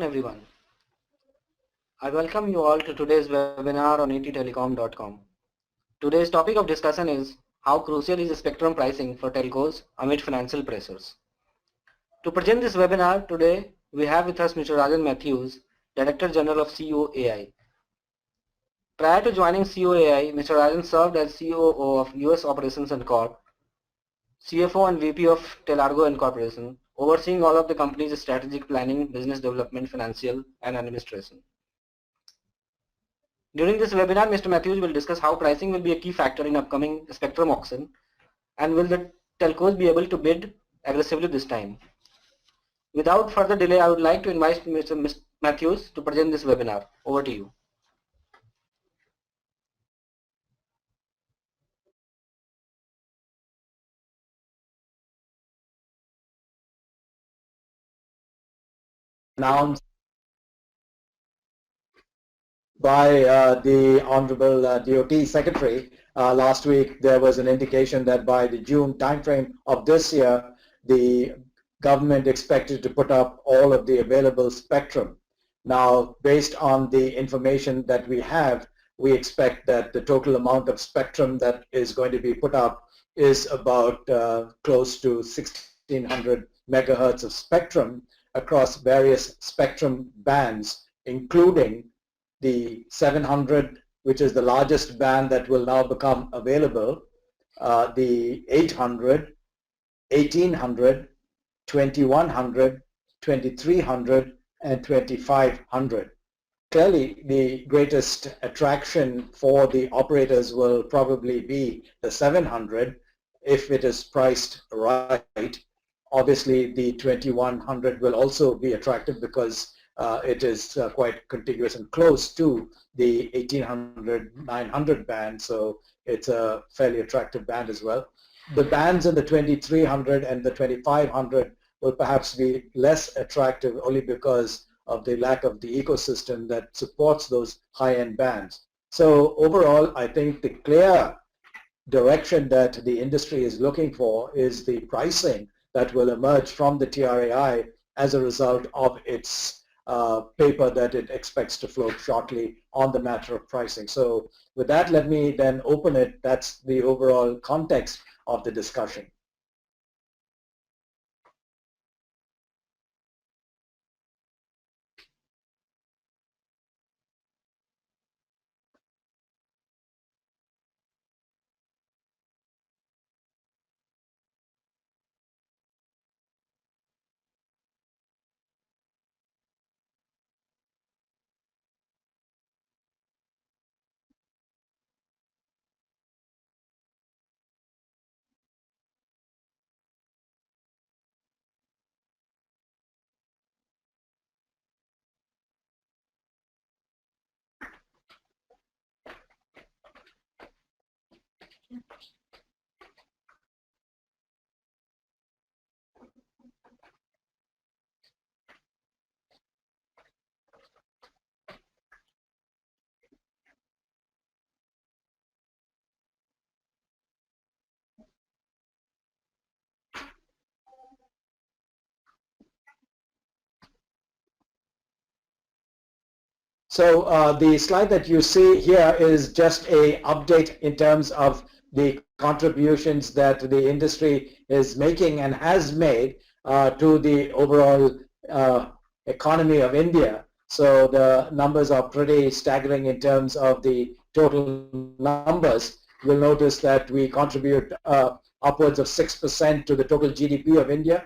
Everyone. I welcome you all to today's webinar on ettelecom.com. Today's topic of discussion is how crucial is spectrum pricing for telcos amid financial pressures. To present this webinar today, we have with us Mr. Rajan Mathews, Director General of COAI. Prior to joining COAI, Mr. Rajan served as COO of US Operations and Corp, CFO and VP of Telargo Incorporation, overseeing all of the company's strategic planning, business development, financial, and administration. During this webinar, Mr. Mathews will discuss how pricing will be a key factor in upcoming spectrum auction and will the telcos be able to bid aggressively this time. Without further delay, I would like to invite Mr. Mathews to present this webinar. Over to you. Announced by the Honorable DOT Secretary last week, there was an indication that by the June timeframe of this year, the government expected to put up all of the available spectrum. Now, based on the information that we have, we expect that the total amount of spectrum that is going to be put up is about close to 1600 megahertz of spectrum across various spectrum bands, including the 700, which is the largest band that will now become available, the 800, 1800, 2100, 2300, and 2500. Clearly, the greatest attraction for the operators will probably be the 700 if it is priced right. Obviously, the 2100 will also be attractive because it is quite contiguous and close to the 1800-900 band, so it's a fairly attractive band as well. The bands in the 2300 and the 2500 will perhaps be less attractive only because of the lack of the ecosystem that supports those high-end bands. So overall, I think the clear direction that the industry is looking for is the pricing that will emerge from the TRAI as a result of its paper that it expects to float shortly on the matter of pricing. So with that, let me then open it. That's the overall context of the discussion. So the slide that you see here is just a update in terms of the contributions that the industry is making and has made to the overall economy of India. So the numbers are pretty staggering in terms of the total numbers. You'll notice that we contribute upwards of 6% to the total GDP of India.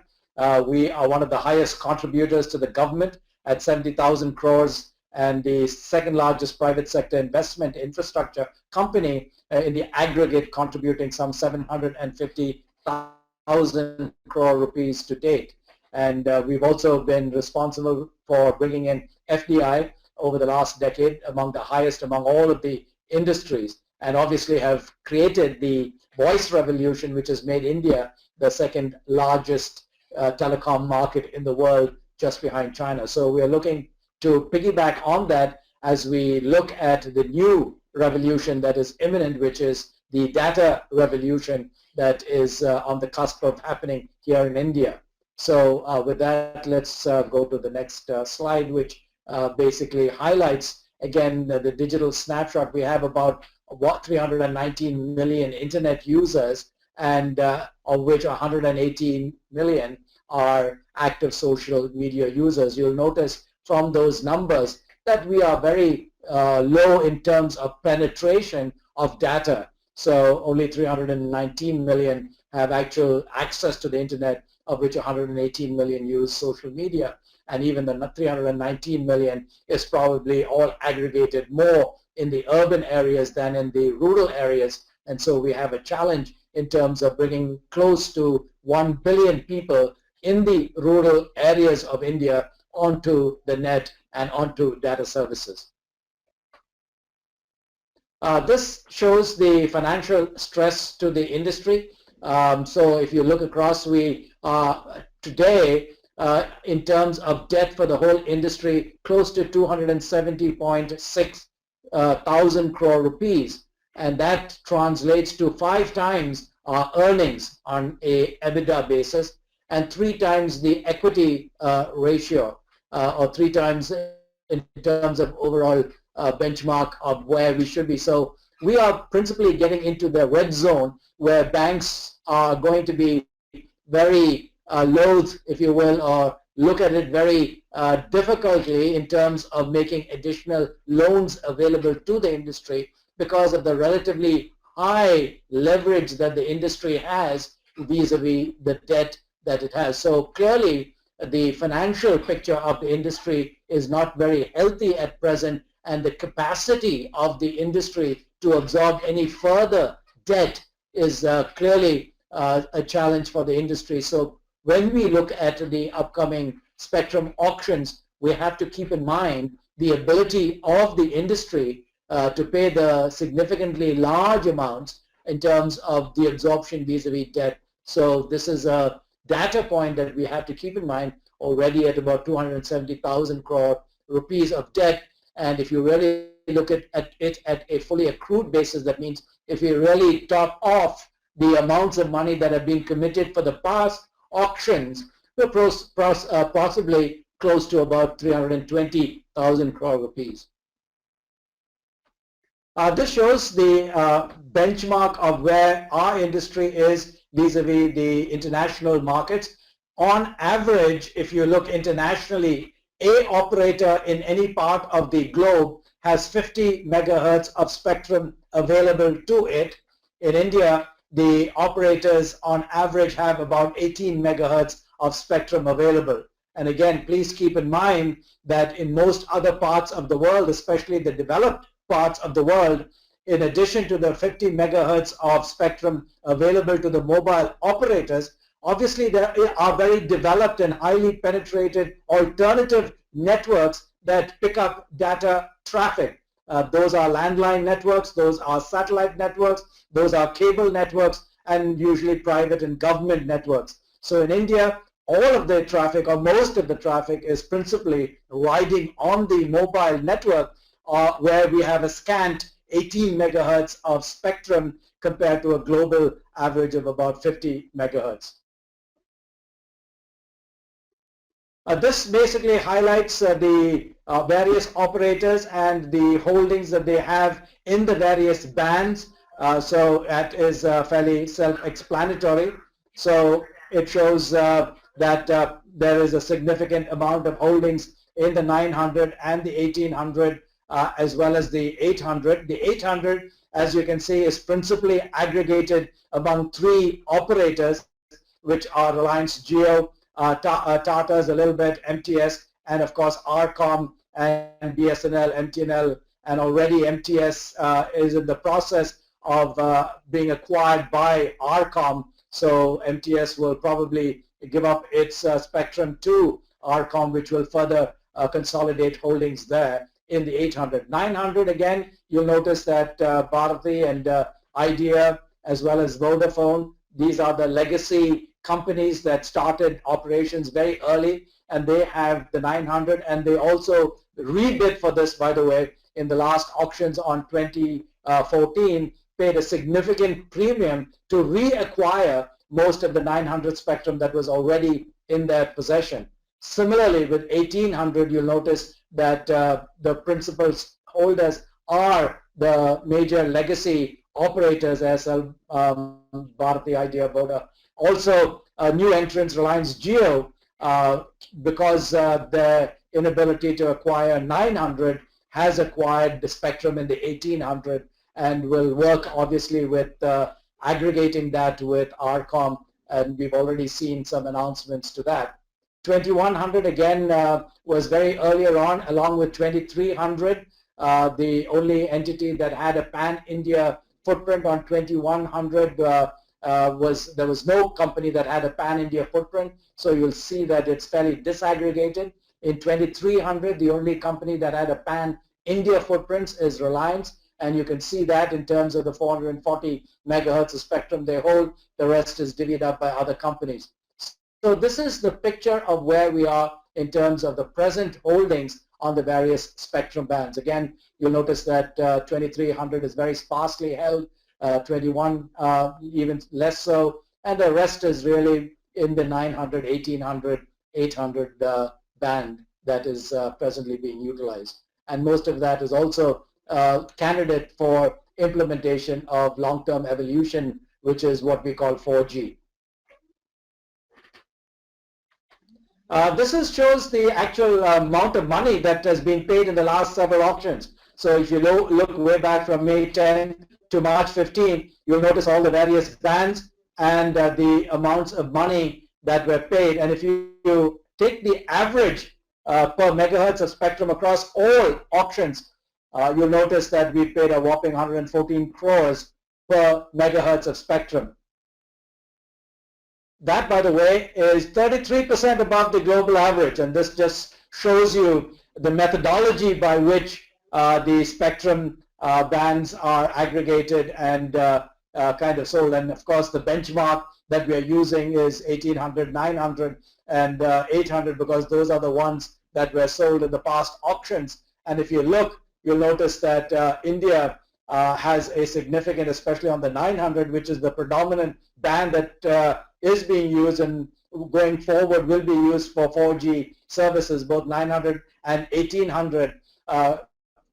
We are one of the highest contributors to the government at 70,000 crores and the second largest private sector investment infrastructure company in the aggregate, contributing some 750,000 crore rupees to date. And we've also been responsible for bringing in FDI over the last decade, among the highest among all of the industries, and obviously have created the voice revolution, which has made India the second largest telecom market in the world, just behind China. So we are looking to piggyback on that as we look at the new revolution that is imminent, which is the data revolution that is on the cusp of happening here in India. So with that, let's go to the next slide, which basically highlights again the digital snapshot. We have about 319 million internet users, and of which 118 million are active social media users. You'll notice from those numbers that we are very low in terms of penetration of data. So only 319 million have actual access to the internet, of which 118 million use social media. And even the 319 million is probably all aggregated more in the urban areas than in the rural areas. And so we have a challenge in terms of bringing close to 1 billion people in the rural areas of India onto the net and onto data services. This shows the financial stress to the industry. So if you look across, we today, in terms of debt for the whole industry, close to 270.6 thousand crore rupees, and that translates to 5 times our earnings on a EBITDA basis, and 3 times the equity ratio, or 3 times in terms of overall benchmark of where we should be. So we are principally getting into the red zone, where banks are going to be very loath, if you will, or look at it very difficultly in terms of making additional loans available to the industry because of the relatively high leverage that the industry has vis-a-vis the debt that it has. So clearly the financial picture of the industry is not very healthy at present, and the capacity of the industry to absorb any further debt is clearly a challenge for the industry. So when we look at the upcoming spectrum auctions, we have to keep in mind the ability of the industry to pay the significantly large amounts in terms of the absorption vis-a-vis debt. So this is a data point that we have to keep in mind, already at about 270,000 crore rupees of debt. And if you really look at it at a fully accrued basis, that means if you really top off the amounts of money that have been committed for the past auctions, we're possibly close to about 320,000 crore rupees. This shows the benchmark of where our industry is vis-a-vis the international markets. On average, if you look internationally, a operator in any part of the globe has 50 megahertz of spectrum available to it. In India, the operators on average have about 18 megahertz of spectrum available. And again, please keep in mind that in most other parts of the world, especially the developed parts of the world, in addition to the 50 megahertz of spectrum available to the mobile operators, obviously there are very developed and highly penetrated alternative networks that pick up data traffic. Those are landline networks, those are satellite networks, those are cable networks, and usually private and government networks. So in India, all of the traffic, or most of the traffic, is principally riding on the mobile network, where we have a scant 18 megahertz of spectrum compared to a global average of about 50 megahertz. This basically highlights the various operators and the holdings that they have in the various bands. So that is fairly self-explanatory. So it shows that there is a significant amount of holdings in the 900 and the 1800, as well as the 800. The 800, as you can see, is principally aggregated among 3 operators, which are Reliance Jio, Tata's a little bit, MTS, and of course RCom and BSNL, MTNL, and already MTS is in the process of being acquired by RCom. So MTS will probably give up its spectrum to RCom, which will further consolidate holdings there in the 800. 900, again, you'll notice that Bharti and Idea, as well as Vodafone, these are the legacy companies that started operations very early, and they have the 900, and they also rebid for this, by the way, in the last auctions on 2014, paid a significant premium to reacquire most of the 900 spectrum that was already in their possession. Similarly, with 1800, you'll notice that the principal holders are the major legacy operators, SL, Bharati Idea, Boda. Also, new entrants, Reliance Jio, because their inability to acquire 900, has acquired the spectrum in the 1800 and will work obviously with aggregating that with RCOM, and we've already seen some announcements to that. 2100 again was very earlier on, along with 2300, the only entity that had a pan-India footprint on 2100 there was no company that had a pan-India footprint, so you'll see that it's fairly disaggregated. In 2300, the only company that had a pan-India footprint is Reliance, and you can see that in terms of the 440 megahertz of spectrum they hold. The rest is divvied up by other companies. So this is the picture of where we are in terms of the present holdings on the various spectrum bands. Again, you'll notice that 2300 is very sparsely held, 21 even less so, and the rest is really in the 900, 1800, 800 band that is presently being utilized. And most of that is also candidate for implementation of long-term evolution, which is what we call 4G. This shows the actual amount of money that has been paid in the last several auctions. So if you look way back from May 10 to March 15, you'll notice all the various bands and the amounts of money that were paid. And if you take the average per megahertz of spectrum across all auctions, you'll notice that we paid a whopping 114 crores per megahertz of spectrum. That, by the way, is 33% above the global average, and this just shows you the methodology by which the spectrum bands are aggregated and kind of sold. And of course, the benchmark that we are using is 1800, 900, and 800, because those are the ones that were sold in the past auctions. And if you look, you'll notice that India has a significant, especially on the 900, which is the predominant band that is being used and going forward will be used for 4G services. Both 900 and 1800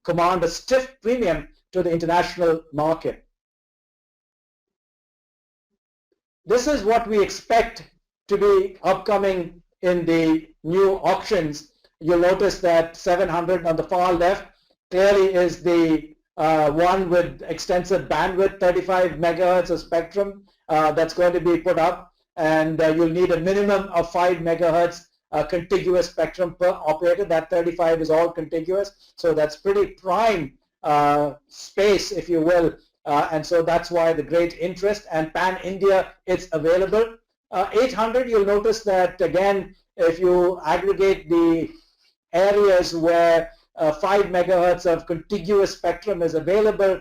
command a stiff premium to the international market. This is what we expect to be upcoming in the new auctions. You'll notice that 700 on the far left clearly is the one with extensive bandwidth, 35 megahertz of spectrum that's going to be put up, and you'll need a minimum of 5 megahertz contiguous spectrum per operator. That 35 is all contiguous, so that's pretty prime space, if you will, and so that's why the great interest. And pan-India, it's available. 800, you'll notice that again, if you aggregate the areas where 5 megahertz of contiguous spectrum is available,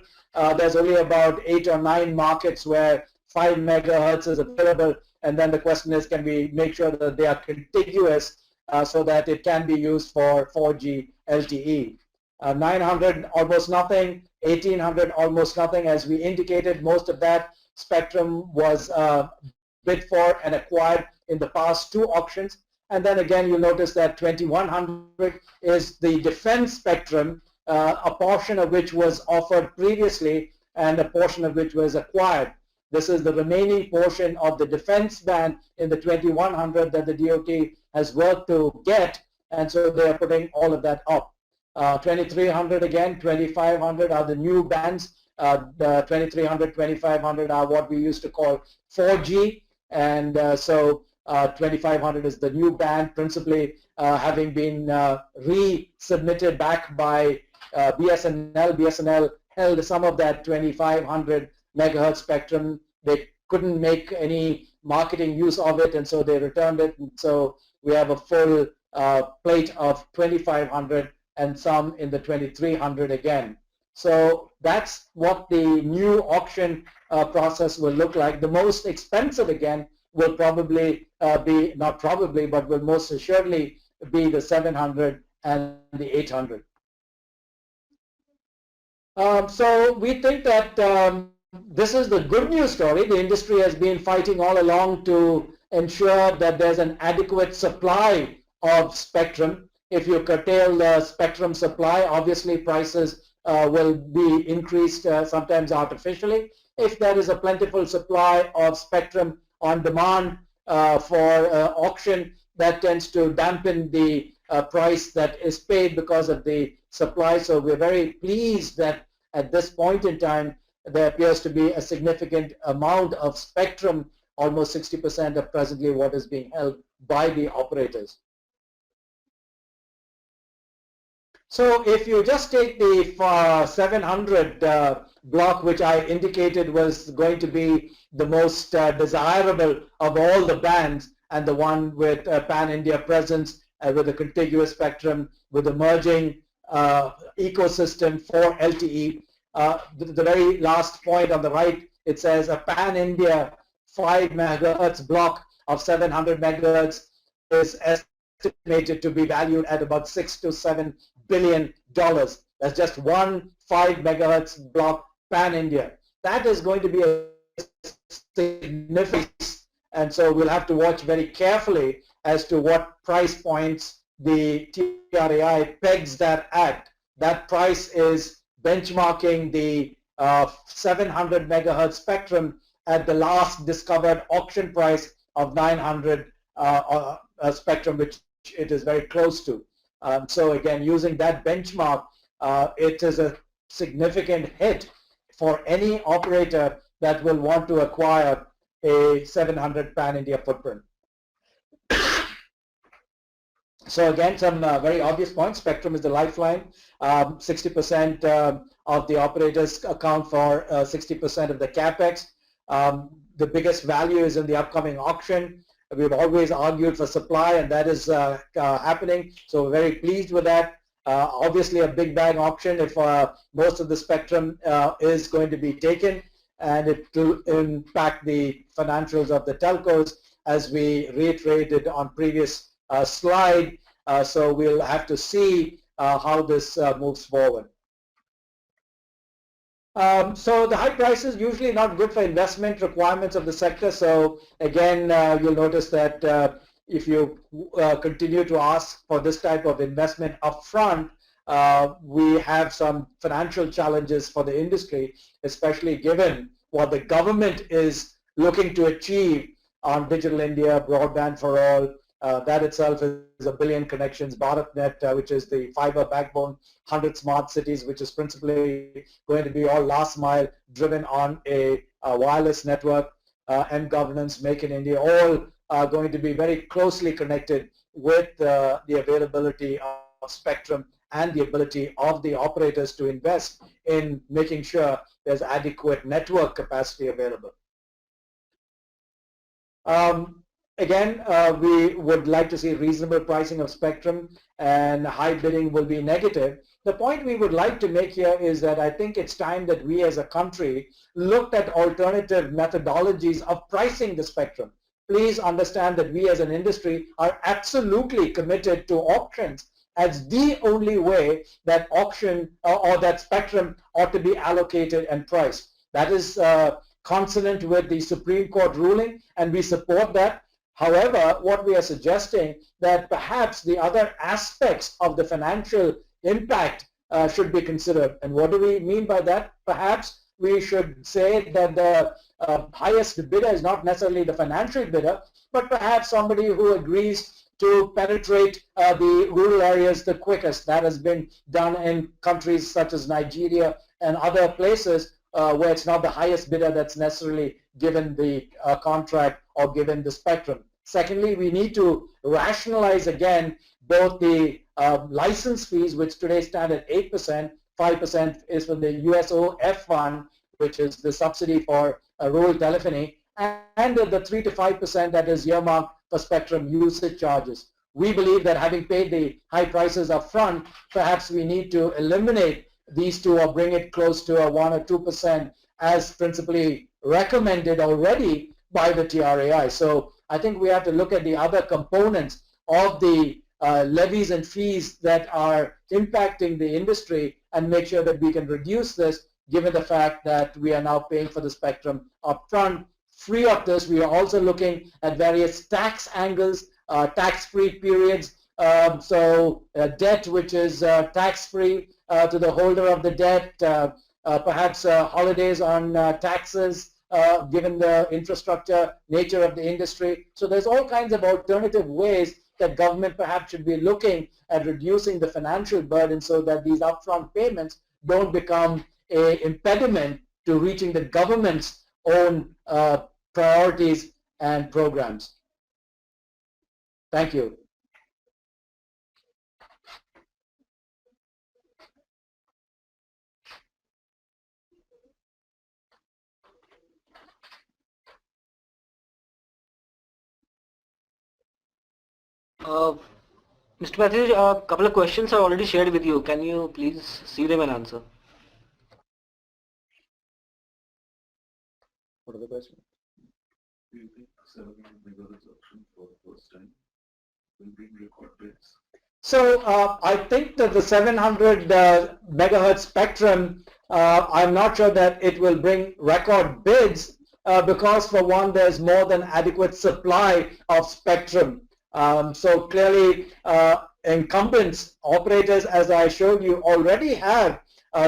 there's only about 8 or 9 markets where 5 megahertz is available, and then the question is, can we make sure that they are contiguous so that it can be used for 4G LTE. 900 almost nothing, 1800 almost nothing. As we indicated, most of that spectrum was bid for and acquired in the past 2 auctions. And then again, you'll notice that 2100 is the defense spectrum, a portion of which was offered previously and a portion of which was acquired. This is the remaining portion of the defense band in the 2100 that the DOT has worked to get, and so they are putting all of that up. 2300 again, 2500 are the new bands. The 2300, 2500 are what we used to call 4G, and so 2500 is the new band, principally having been resubmitted back by BSNL. BSNL held some of that 2500 megahertz spectrum. They couldn't make any marketing use of it, and so they returned it. And so we have a full plate of 2500 and some in the 2300 again. So that's what the new auction process will look like. The most expensive again will probably be, not probably, but will most assuredly be the 700 and the 800. So we think that this is the good news story. The industry has been fighting all along to ensure that there's an adequate supply of spectrum. If you curtail the spectrum supply, obviously prices will be increased sometimes artificially. If there is a plentiful supply of spectrum on demand for auction, that tends to dampen the price that is paid because of the supply. So we're very pleased that at this point in time there appears to be a significant amount of spectrum, almost 60% of presently what is being held by the operators. So if you just take the 700 block, which I indicated was going to be the most desirable of all the bands, and the one with pan-India presence, with a contiguous spectrum, with emerging ecosystem for LTE. The very last point on the right, it says a pan-India 5 megahertz block of 700 megahertz is estimated to be valued at about $6 to $7 billion. That's just one 5 megahertz block pan-India. That is going to be a significant, and so we'll have to watch very carefully as to what price points the TRAI pegs that at. That price is benchmarking the 700 megahertz spectrum at the last discovered auction price of 900 spectrum, which it is very close to. So again, using that benchmark, it is a significant hit for any operator that will want to acquire a 700 pan-India footprint. So again, some very obvious points. Spectrum is the lifeline. 60% of the operators account for 60% of the capex. The biggest value is in the upcoming auction. We've always argued for supply, and that is happening. So we're very pleased with that. Obviously, a big bang auction if most of the spectrum is going to be taken, and it will impact the financials of the telcos, as we reiterated on previous slide. So we'll have to see how this moves forward. So the high prices usually not good for investment requirements of the sector. So again, you'll notice that if you continue to ask for this type of investment upfront, we have some financial challenges for the industry, especially given what the government is looking to achieve on Digital India, broadband for all. That itself is 1 billion connections, BharatNet, which is the fiber backbone, 100 smart cities, which is principally going to be all last mile driven on a wireless network, and governance, Make in India, all are going to be very closely connected with the availability of spectrum and the ability of the operators to invest in making sure there's adequate network capacity available. Again, we would like to see reasonable pricing of spectrum, and high bidding will be negative. The point we would like to make here is that I think it's time that we as a country looked at alternative methodologies of pricing the spectrum. Please understand that we as an industry are absolutely committed to auctions as the only way that auction or that spectrum ought to be allocated and priced. That is consonant with the Supreme Court ruling, and we support that. However, what we are suggesting that perhaps the other aspects of the financial impact should be considered. And what do we mean by that? Perhaps we should say that the highest bidder is not necessarily the financial bidder, but perhaps somebody who agrees to penetrate the rural areas the quickest. That has been done in countries such as Nigeria and other places where it's not the highest bidder that's necessarily given the contract or given the spectrum. Secondly, we need to rationalize again both the license fees, which today stand at 8%, 5% is from the USOF fund, which is the subsidy for rural telephony, and the 3 to 5% that is earmarked for spectrum usage charges. We believe that having paid the high prices up front, perhaps we need to eliminate these two or bring it close to a 1 or 2% as principally recommended already by the TRAI. So I think we have to look at the other components of the levies and fees that are impacting the industry and make sure that we can reduce this, given the fact that we are now paying for the spectrum up front free of this, we are also looking at various tax angles, tax-free periods. So debt which is tax-free to the holder of the debt, perhaps holidays on taxes, given the infrastructure nature of the industry. So there's all kinds of alternative ways that government perhaps should be looking at reducing the financial burden so that these upfront payments don't become an impediment to reaching the government's own priorities and programs. Thank you. Mr. Mathews, a couple of questions are already shared with you. Can you please see them and answer? What are the questions? Do you think 700 megahertz option for the first time will bring record bids? So I think that the 700 megahertz spectrum, I'm not sure that it will bring record bids because for one, there's more than adequate supply of spectrum. So clearly incumbents, operators, as I showed you, already have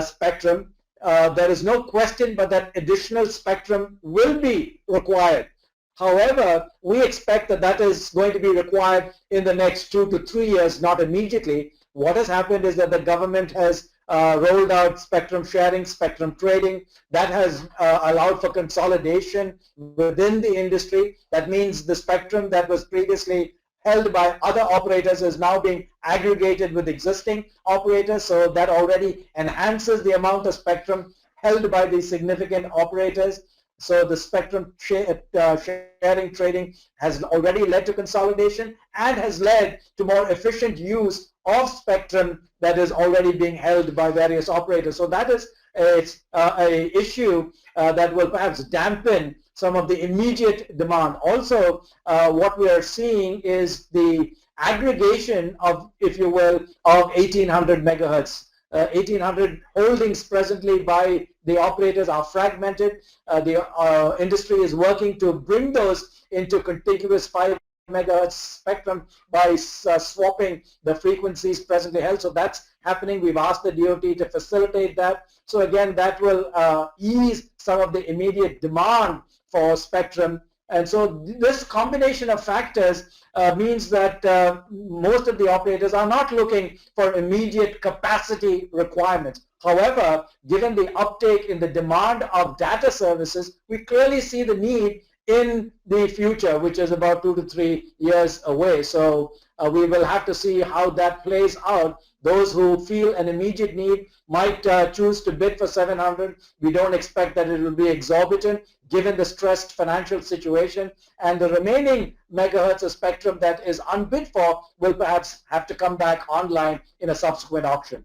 spectrum. There is no question but that additional spectrum will be required. However, we expect that that is going to be required in the next 2 to 3 years, not immediately. What has happened is that the government has rolled out spectrum sharing, spectrum trading. That has allowed for consolidation within the industry. That means the spectrum that was previously held by other operators is now being aggregated with existing operators. So that already enhances the amount of spectrum held by these significant operators. So the spectrum sharing trading has already led to consolidation and has led to more efficient use of spectrum that is already being held by various operators. So that is a issue that will perhaps dampen some of the immediate demand. Also, what we are seeing is the aggregation of, if you will, of 1800 megahertz. 1800 holdings presently by the operators are fragmented. The industry is working to bring those into contiguous 5 megahertz spectrum by swapping the frequencies presently held. So that's happening. We've asked the DOT to facilitate that. So again, that will ease some of the immediate demand for spectrum. And so this combination of factors means that most of the operators are not looking for immediate capacity requirements. However, given the uptake in the demand of data services, we clearly see the need in the future, which is about 2 to 3 years away. So we will have to see how that plays out. Those who feel an immediate need might choose to bid for 700. We don't expect that it will be exorbitant given the stressed financial situation, and the remaining megahertz of spectrum that is unbid for will perhaps have to come back online in a subsequent auction.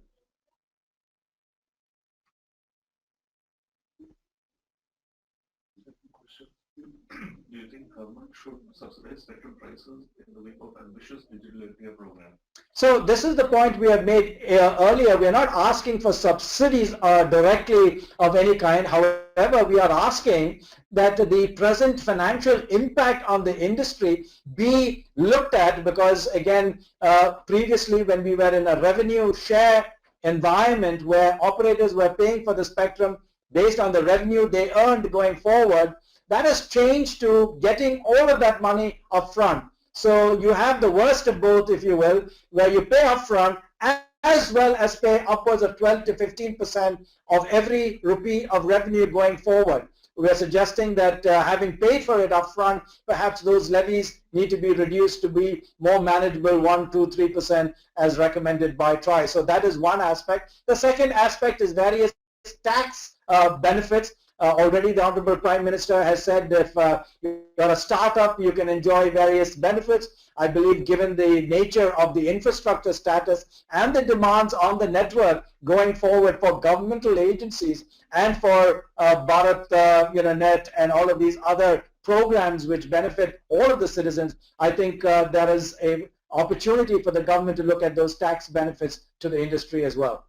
Do you think government should subsidize spectrum prices in the wake of ambitious digital India program? So this is the point we have made earlier. We are not asking for subsidies directly of any kind. However, we are asking that the present financial impact on the industry be looked at, because again, previously when we were in a revenue share environment where operators were paying for the spectrum based on the revenue they earned going forward, that has changed to getting all of that money up front. So you have the worst of both, if you will, where you pay upfront as well as pay upwards of 12 to 15% of every rupee of revenue going forward. We are suggesting that having paid for it upfront, perhaps those levies need to be reduced to be more manageable, 1, 2, 3% as recommended by TRI. So that is one aspect. The second aspect is various tax benefits. Already the Honorable Prime Minister has said if you're a startup, you can enjoy various benefits. I believe given the nature of the infrastructure status and the demands on the network going forward for governmental agencies and for Bharat Net and all of these other programs which benefit all of the citizens, I think there is an opportunity for the government to look at those tax benefits to the industry as well.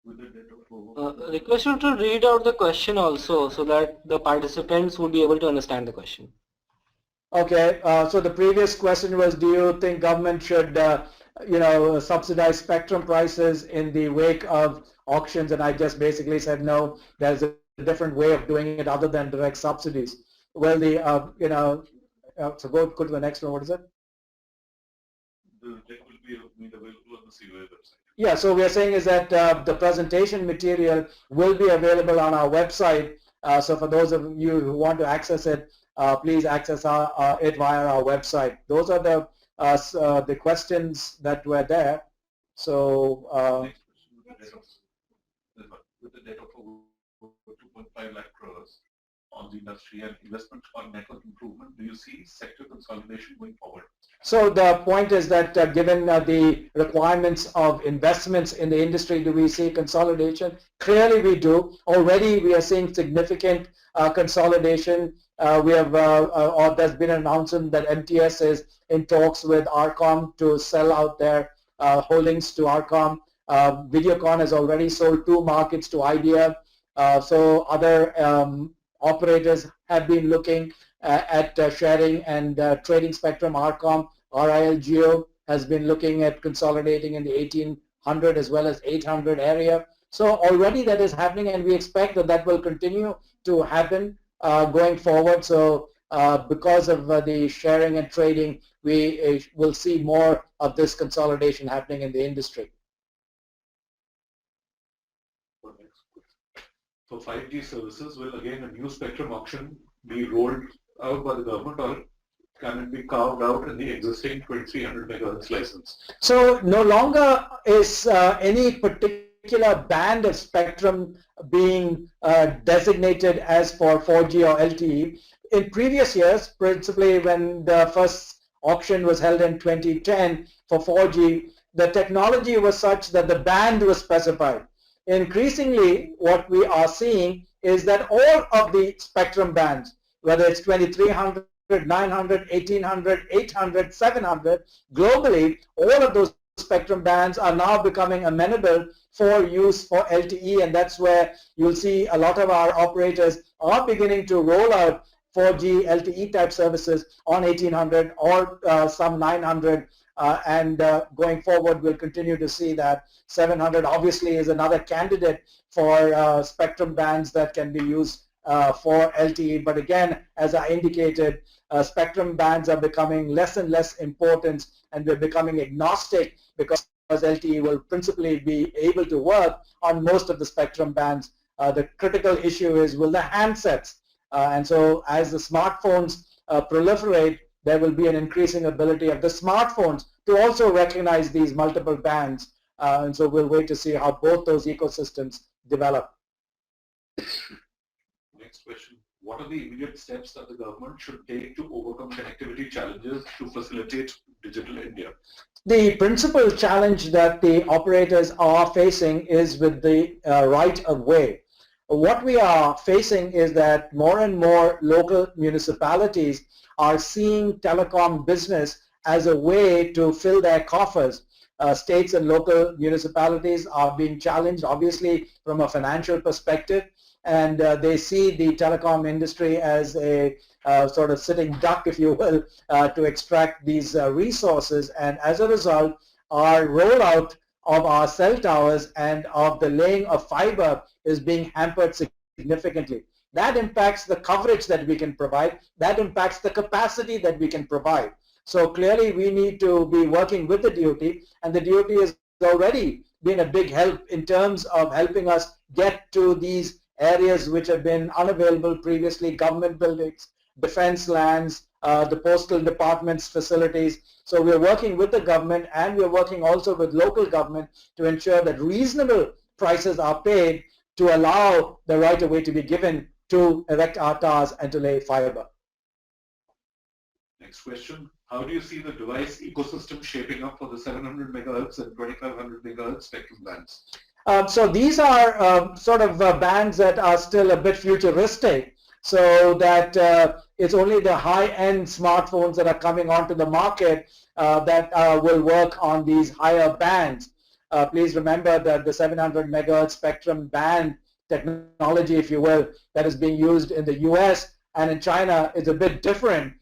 with the data flow. Request you to read out the question also so that the participants would be able to understand the question. Okay, so the previous question was, do you think government should, subsidize spectrum prices in the wake of auctions? And I just basically said no. There's a different way of doing it other than direct subsidies. Well, so go to the next one. What is it? The deck will be made available on the COAI website. Yeah, so we are saying is that the presentation material will be available on our website. So for those of you who want to access it, please access it via our website. Those are the questions that were there. So with the debt of over 2.5 lakh crores on the industry and investment on network improvement, do you see sector consolidation going forward? So the point is that given the requirements of investments in the industry, do we see consolidation? Clearly we do. Already we are seeing significant consolidation. Or there's been an announcement that MTS is in talks with Arcom to sell out their holdings to Arcom. Videocon has already sold 2 markets to Idea. So other operators have been looking at sharing and trading spectrum. Arcom, RIL Geo has been looking at consolidating in the 1800 as well as 800 area. So already that is happening, and we expect that that will continue to happen going forward. So because of the sharing and trading, we will see more of this consolidation happening in the industry. For 5G services, will again a new spectrum auction be rolled out by the government, or can it be carved out in the existing 2300 megahertz license? So no longer is any particular band of spectrum being designated as for 4G or LTE. In previous years, principally when the first auction was held in 2010 for 4G, the technology was such that the band was specified. Increasingly, what we are seeing is that all of the spectrum bands, whether it's 2300, 900, 1800, 800, 700, globally, all of those spectrum bands are now becoming amenable for use for LTE, and that's where you'll see a lot of our operators are beginning to roll out 4G LTE type services on 1800 or some 900, and going forward we'll continue to see that. 700 obviously is another candidate for spectrum bands that can be used for LTE, but again, as I indicated, spectrum bands are becoming less and less important, and we're becoming agnostic because LTE will principally be able to work on most of the spectrum bands. The critical issue is, will the handsets, and so as the smartphones proliferate, there will be an increasing ability of the smartphones to also recognize these multiple bands, and so we'll wait to see how both those ecosystems develop. Next question. What are the immediate steps that the government should take to overcome connectivity challenges to facilitate digital India? The principal challenge that the operators are facing is with the right of way. What we are facing is that more and more local municipalities are seeing telecom business as a way to fill their coffers. States and local municipalities are being challenged, obviously, from a financial perspective, and they see the telecom industry as a sort of sitting duck, if you will, to extract these resources, and as a result, our rollout of our cell towers and of the laying of fiber is being hampered significantly. That impacts the coverage that we can provide, that impacts the capacity that we can provide. So clearly we need to be working with the DoT, and the DoT has already been a big help in terms of helping us get to these areas which have been unavailable previously, government buildings, defense lands, the postal department's facilities. So we're working with the government, and we're working also with local government to ensure that reasonable prices are paid to allow the right of way to be given to erect our towers and to lay fiber. Next question. How do you see the device ecosystem shaping up for the 700 megahertz and 2500 megahertz spectrum bands? So these are sort of bands that are still a bit futuristic, so that it's only the high-end smartphones that are coming onto the market that will work on these higher bands. please remember that the 700 megahertz spectrum band technology, if you will, that is being used in the US and in China is a bit different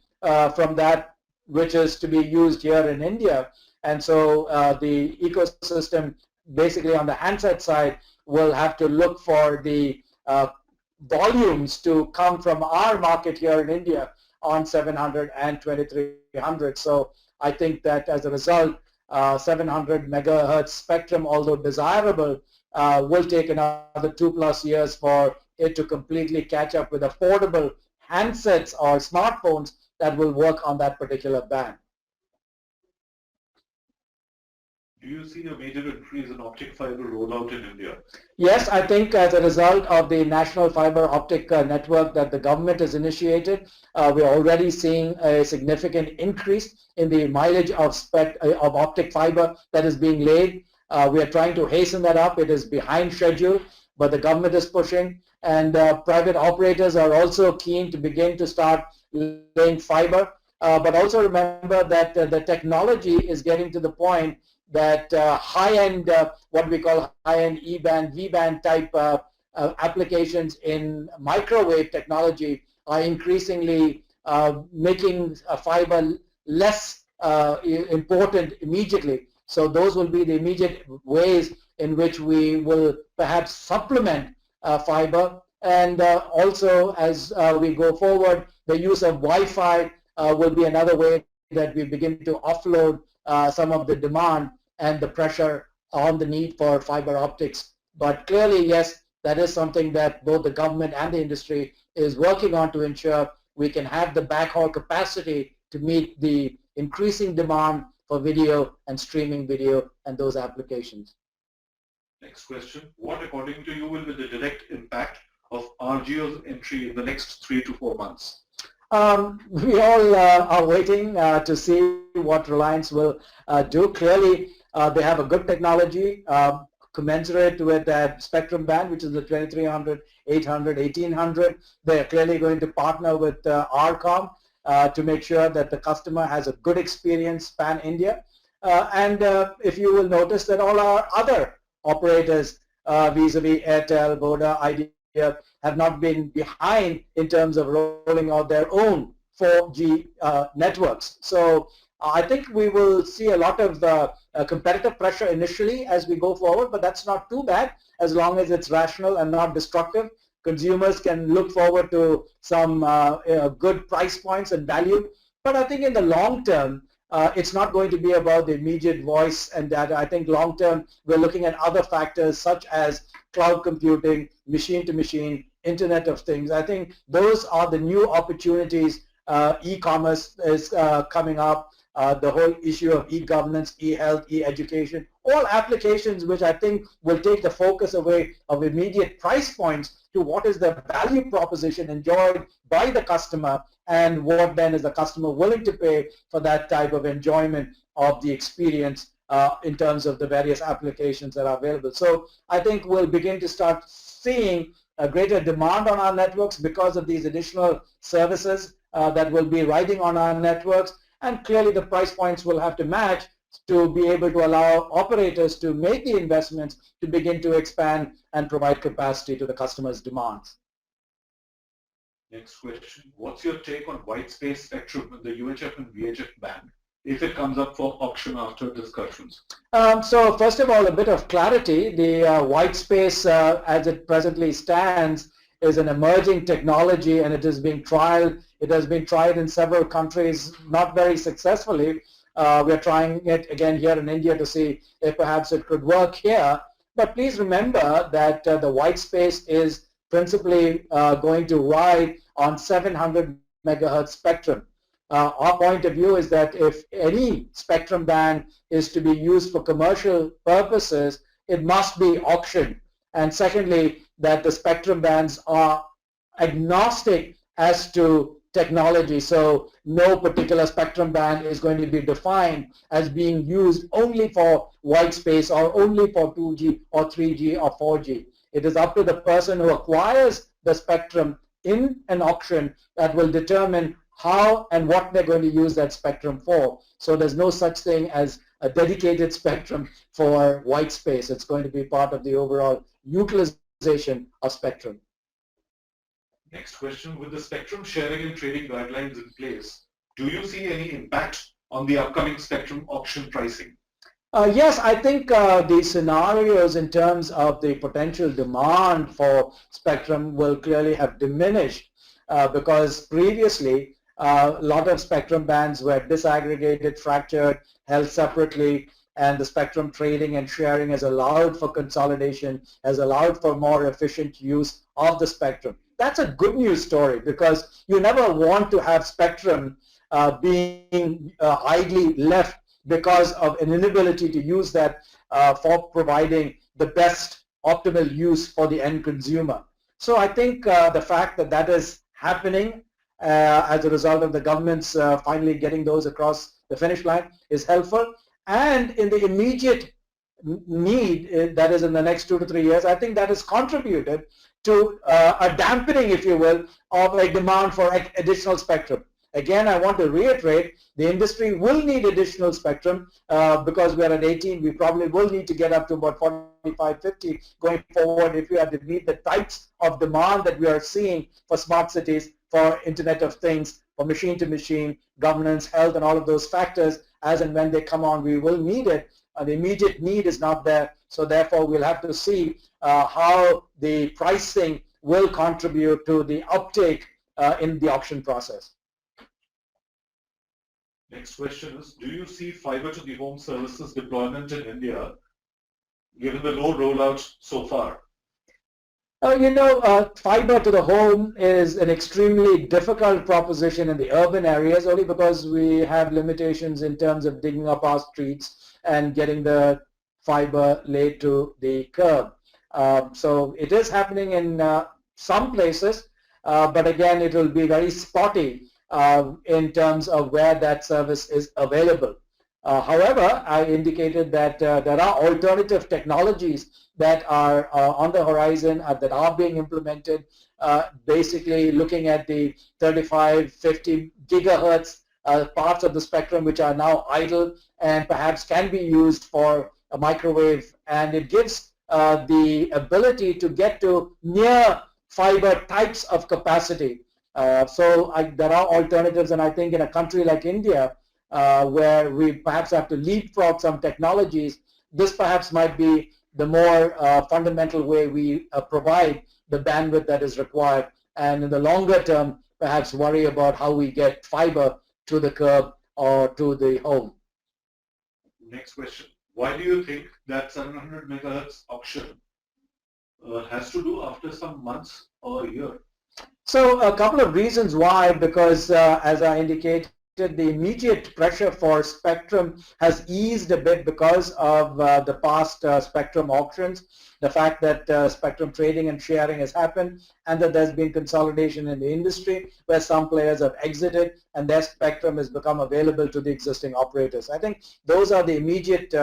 from that which is to be used here in India. And so the ecosystem basically on the handset side will have to look for the volumes to come from our market here in India on 700 and 2300. So I think that as a result, 700 megahertz spectrum, although desirable, will take another 2+ years for it to completely catch up with affordable handsets or smartphones that will work on that particular band. Do you see a major increase in optic fiber rollout in India? Yes, I think as a result of the national fiber optic network that the government has initiated, we're already seeing a significant increase in the mileage of optic fiber that is being laid. We are trying to hasten that up. It is behind schedule, but the government is pushing, and private operators are also keen to begin to start laying fiber. But also remember that the technology is getting to the point that high-end, what we call high-end E-band, V-band type applications in microwave technology are increasingly making fiber less important immediately. So those will be the immediate ways in which we will perhaps supplement fiber. And also as we go forward, the use of Wi-Fi will be another way that we begin to offload some of the demand and the pressure on the need for fiber optics. But clearly, yes, that is something that both the government and the industry is working on to ensure we can have the backhaul capacity to meet the increasing demand for video and streaming video and those applications. Next question. What, according to you, will be the direct impact of RGO's entry in the next 3 to 4 months? We all are waiting to see what Reliance will do. Clearly, they have a good technology commensurate with that spectrum band, which is the 2300, 800, 1800. They are clearly going to partner with RCOM to make sure that the customer has a good experience pan-India. And if you will notice that all our other operators vis-a-vis Airtel, Voda, Idea have not been behind in terms of rolling out their own 4G networks. So I think we will see a lot of competitive pressure initially as we go forward, but that's not too bad as long as it's rational and not destructive. Consumers can look forward to some good price points and value. But I think in the long term, it's not going to be about the immediate voice and data. I think long term, we're looking at other factors such as cloud computing, machine-to-machine, Internet of Things. I think those are the new opportunities. E-commerce is coming up. The whole issue of e-governance, e-health, e-education, all applications which I think will take the focus away of immediate price points to what is the value proposition enjoyed by the customer and what then is the customer willing to pay for that type of enjoyment of the experience in terms of the various applications that are available. So I think we'll begin to start seeing a greater demand on our networks because of these additional services that will be riding on our networks. And clearly the price points will have to match to be able to allow operators to make the investments to begin to expand and provide capacity to the customer's demands. Next question. What's your take on white space spectrum in the UHF and VHF band if it comes up for auction after discussions? So first of all, a bit of clarity. The white space as it presently stands is an emerging technology and it is being trialed. It has been tried in several countries, not very successfully. We're trying it again here in India to see if perhaps it could work here. But please remember that the white space is principally going to ride on 700 megahertz spectrum. Our point of view is that if any spectrum band is to be used for commercial purposes, it must be auctioned. And secondly, that the spectrum bands are agnostic as to technology. So no particular spectrum band is going to be defined as being used only for white space or only for 2G or 3G or 4G. It is up to the person who acquires the spectrum in an auction that will determine how and what they're going to use that spectrum for. So there's no such thing as a dedicated spectrum for white space. It's going to be part of the overall utilization of spectrum. Next question, with the spectrum sharing and trading guidelines in place, do you see any impact on the upcoming spectrum auction pricing? Yes, I think the scenarios in terms of the potential demand for spectrum will clearly have diminished because previously a lot of spectrum bands were disaggregated, fractured, held separately, and the spectrum trading and sharing has allowed for consolidation, has allowed for more efficient use of the spectrum. That's a good news story because you never want to have spectrum being idly left because of an inability to use that for providing the best optimal use for the end consumer. So I think the fact that that is happening as a result of the government's finally getting those across the finish line is helpful. And in the immediate need, that is in the next 2 to 3 years, I think that has contributed to a dampening, if you will, of a demand for additional spectrum. Again, I want to reiterate, the industry will need additional spectrum because we are at 18. We probably will need to get up to about 45, 50 going forward if we have to meet the types of demand that we are seeing for smart cities, for Internet of Things, for machine-to-machine, governance, health, and all of those factors. As and when they come on, we will need it. The immediate need is not there, so therefore we'll have to see how the pricing will contribute to the uptake in the auction process. Next question is, do you see fiber to the home services deployment in India, given the low rollout so far? Fiber to the home is an extremely difficult proposition in the urban areas only because we have limitations in terms of digging up our streets and getting the fiber laid to the curb. So it is happening in some places, but again, it will be very spotty in terms of where that service is available. However, I indicated that there are alternative technologies that are on the horizon that are being implemented, basically looking at the 35, 50 gigahertz parts of the spectrum which are now idle and perhaps can be used for a microwave, and it gives the ability to get to near fiber types of capacity. There are alternatives, and I think in a country like India, where we perhaps have to leapfrog some technologies, this perhaps might be the more fundamental way we provide the bandwidth that is required, and in the longer term, perhaps worry about how we get fiber to the curb or to the home. Next question. Why do you think that 700 megahertz auction has to do after some months or a year? So a couple of reasons why, because as I indicated, the immediate pressure for spectrum has eased a bit because of the past spectrum auctions, the fact that spectrum trading and sharing has happened, and that there's been consolidation in the industry where some players have exited and their spectrum has become available to the existing operators. I think those are the immediate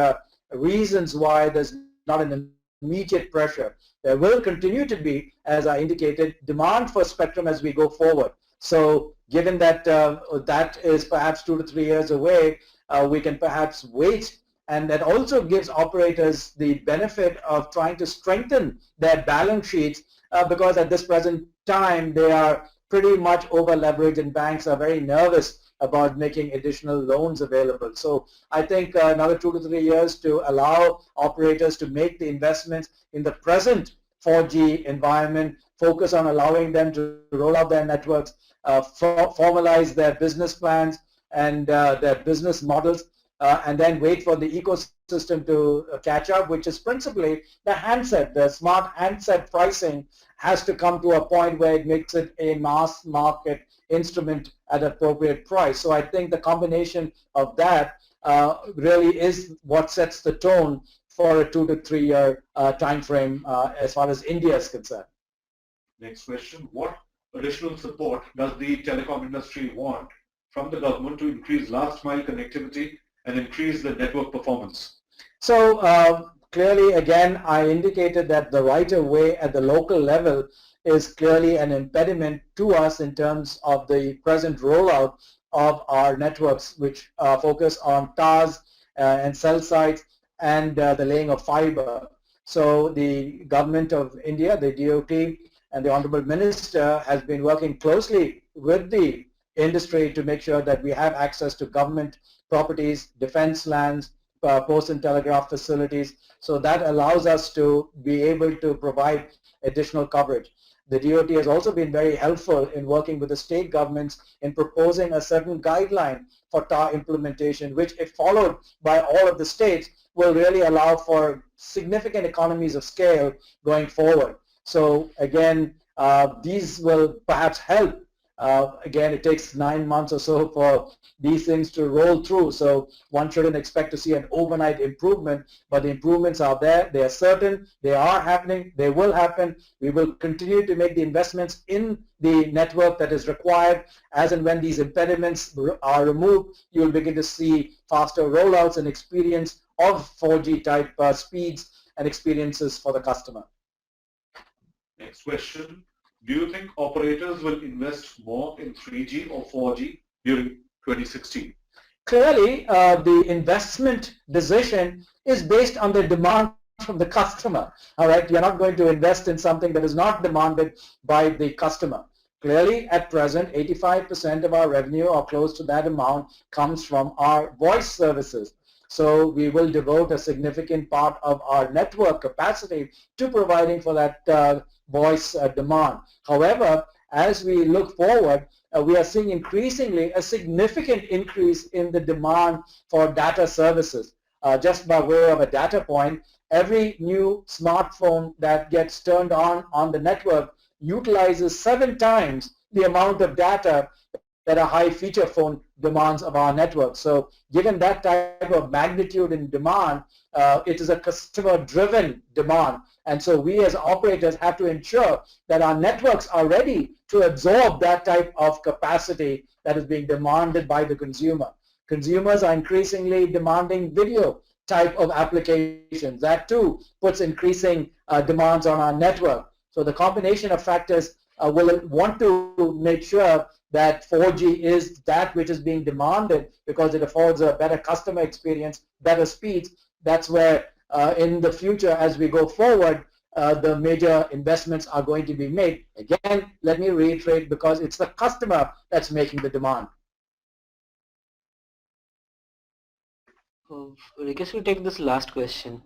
reasons why there's not an immediate pressure. There will continue to be, as I indicated, demand for spectrum as we go forward. So given that that is perhaps 2 to 3 years away, we can perhaps wait, and that also gives operators the benefit of trying to strengthen their balance sheets because at this present time they are pretty much over leveraged and banks are very nervous about making additional loans available. So I think another 2 to 3 years to allow operators to make the investments in the present 4G environment, focus on allowing them to roll out their networks, formalize their business plans and their business models, and then wait for the ecosystem to catch up, which is principally the handset. The smart handset pricing has to come to a point where it makes it a mass market instrument at an appropriate price. So I think the combination of that really is what sets the tone for a 2 to 3 year time frame as far as India is concerned. Next question. What additional support does the telecom industry want from the government to increase last mile connectivity and increase the network performance? So clearly, again, I indicated that the right of way at the local level is clearly an impediment to us in terms of the present rollout of our networks, which focus on towers and cell sites, and the laying of fiber. So the government of India, the DOT, and the Honorable Minister has been working closely with the industry to make sure that we have access to government properties, defense lands, post and telegraph facilities. So that allows us to be able to provide additional coverage. The DOT has also been very helpful in working with the state governments in proposing a certain guideline for TAR implementation, which, if followed by all of the states, will really allow for significant economies of scale going forward. So again, these will perhaps help. Again, it takes 9 months or so for these things to roll through. So one shouldn't expect to see an overnight improvement, but the improvements are there. They are certain. They are happening. They will happen. We will continue to make the investments in the network that is required. As and when these impediments are removed, you will begin to see faster rollouts and experience of 4G type speeds and experiences for the customer. Next question. Do you think operators will invest more in 3G or 4G during 2016? Clearly, the investment decision is based on the demand from the customer. All right, you're not going to invest in something that is not demanded by the customer. Clearly, at present, 85% of our revenue, or close to that amount, comes from our voice services. So we will devote a significant part of our network capacity to providing for that voice demand. However, as we look forward, we are seeing increasingly a significant increase in the demand for data services. Just by way of a data point, every new smartphone that gets turned on the network utilizes 7 times the amount of data that a high feature phone demands of our network. So given that type of magnitude in demand, it is a customer driven demand. And so we as operators have to ensure that our networks are ready to absorb that type of capacity that is being demanded by the consumer. Consumers are increasingly demanding video type of applications. That too puts increasing demands on our network. So the combination of factors will want to make sure that 4G is that which is being demanded because it affords a better customer experience, better speeds. That's where in the future, as we go forward, the major investments are going to be made. Again, let me reiterate, because it's the customer that's making the demand. I guess we'll take this last question.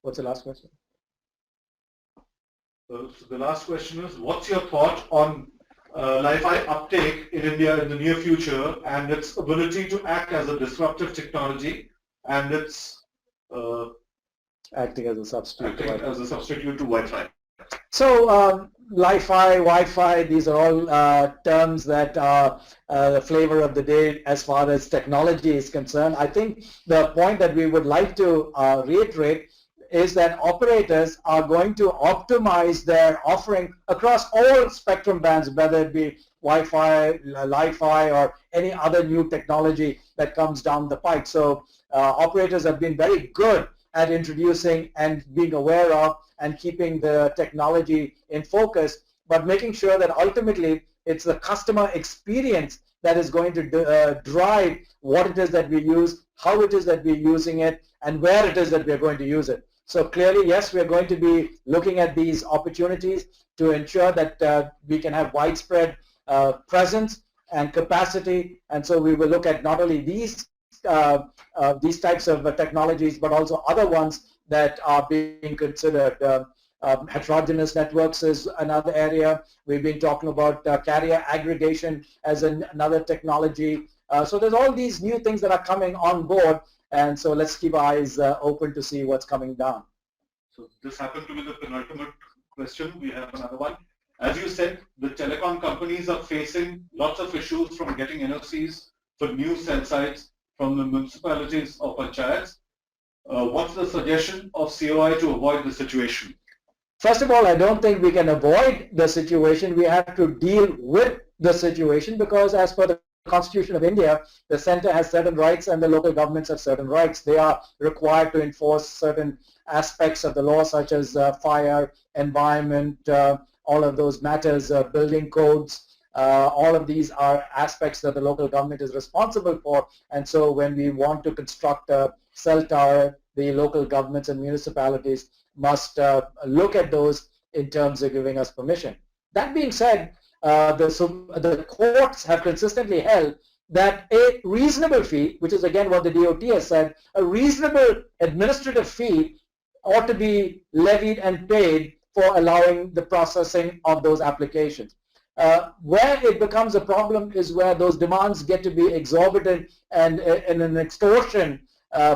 What's the last question? So the last question is, what's your thought on Li-Fi uptake in India in the near future and its ability to act as a disruptive technology and its Acting as a substitute to Wi-Fi? So Li-Fi, Wi-Fi, these are all terms that are the flavor of the day as far as technology is concerned. I think the point that we would like to reiterate is that operators are going to optimize their offering across all spectrum bands, whether it be Wi-Fi, Li-Fi, or any other new technology that comes down the pike. So operators have been very good at introducing and being aware of and keeping the technology in focus, but making sure that ultimately it's the customer experience that is going to drive what it is that we use, how it is that we're using it, and where it is that we're going to use it. So clearly, yes, we're going to be looking at these opportunities to ensure that we can have widespread presence and capacity, and so we will look at not only these types of technologies, but also other ones that are being considered. Heterogeneous networks is another area. We've been talking about carrier aggregation as another technology. So there's all these new things that are coming on board, and so let's keep our eyes open to see what's coming down. So this happened to be the penultimate question. We have another one. As you said, the telecom companies are facing lots of issues from getting NOCs for new cell sites from the municipalities or panchayats. What's the suggestion of COAI to avoid the situation? First of all, I don't think we can avoid the situation. We have to deal with the situation because as per the Constitution of India, the center has certain rights and the local governments have certain rights. They are required to enforce certain aspects of the law such as fire, environment, all of those matters, building codes, All of these are aspects that the local government is responsible for. And so when we want to construct a cell tower, the local governments and municipalities must look at those in terms of giving us permission. That being said, the courts have consistently held that a reasonable fee, which is again what the DOT has said, a reasonable administrative fee ought to be levied and paid for allowing the processing of those applications. Where it becomes a problem is where those demands get to be exorbitant and in an extortion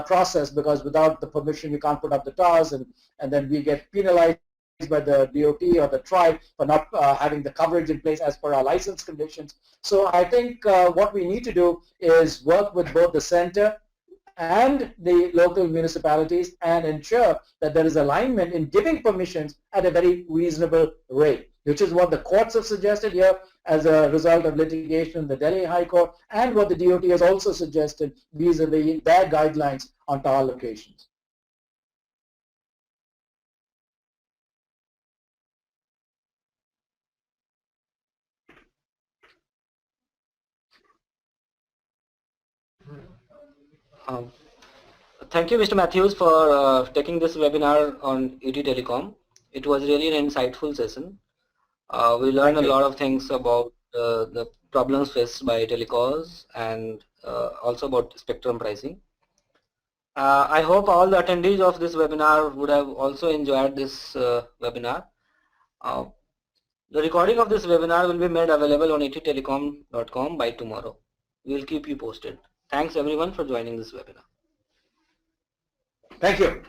process, because without the permission you can't put up the towers, and then we get penalized by the DOT or the tribe for not having the coverage in place as per our license conditions. So I think what we need to do is work with both the center and the local municipalities and ensure that there is alignment in giving permissions at a very reasonable rate, which is what the courts have suggested here as a result of litigation in the Delhi High Court, and what the DOT has also suggested vis-a-vis their guidelines on tower locations. Um, Thank you, Mr. Mathews, for taking this webinar on ET Telecom. It was really an insightful session. We learned a lot of things about the problems faced by telecos and also about spectrum pricing. I hope all the attendees of this webinar would have also enjoyed this webinar. The recording of this webinar will be made available on ettelecom.com by tomorrow. We will keep you posted. Thanks everyone for joining this webinar. Thank you.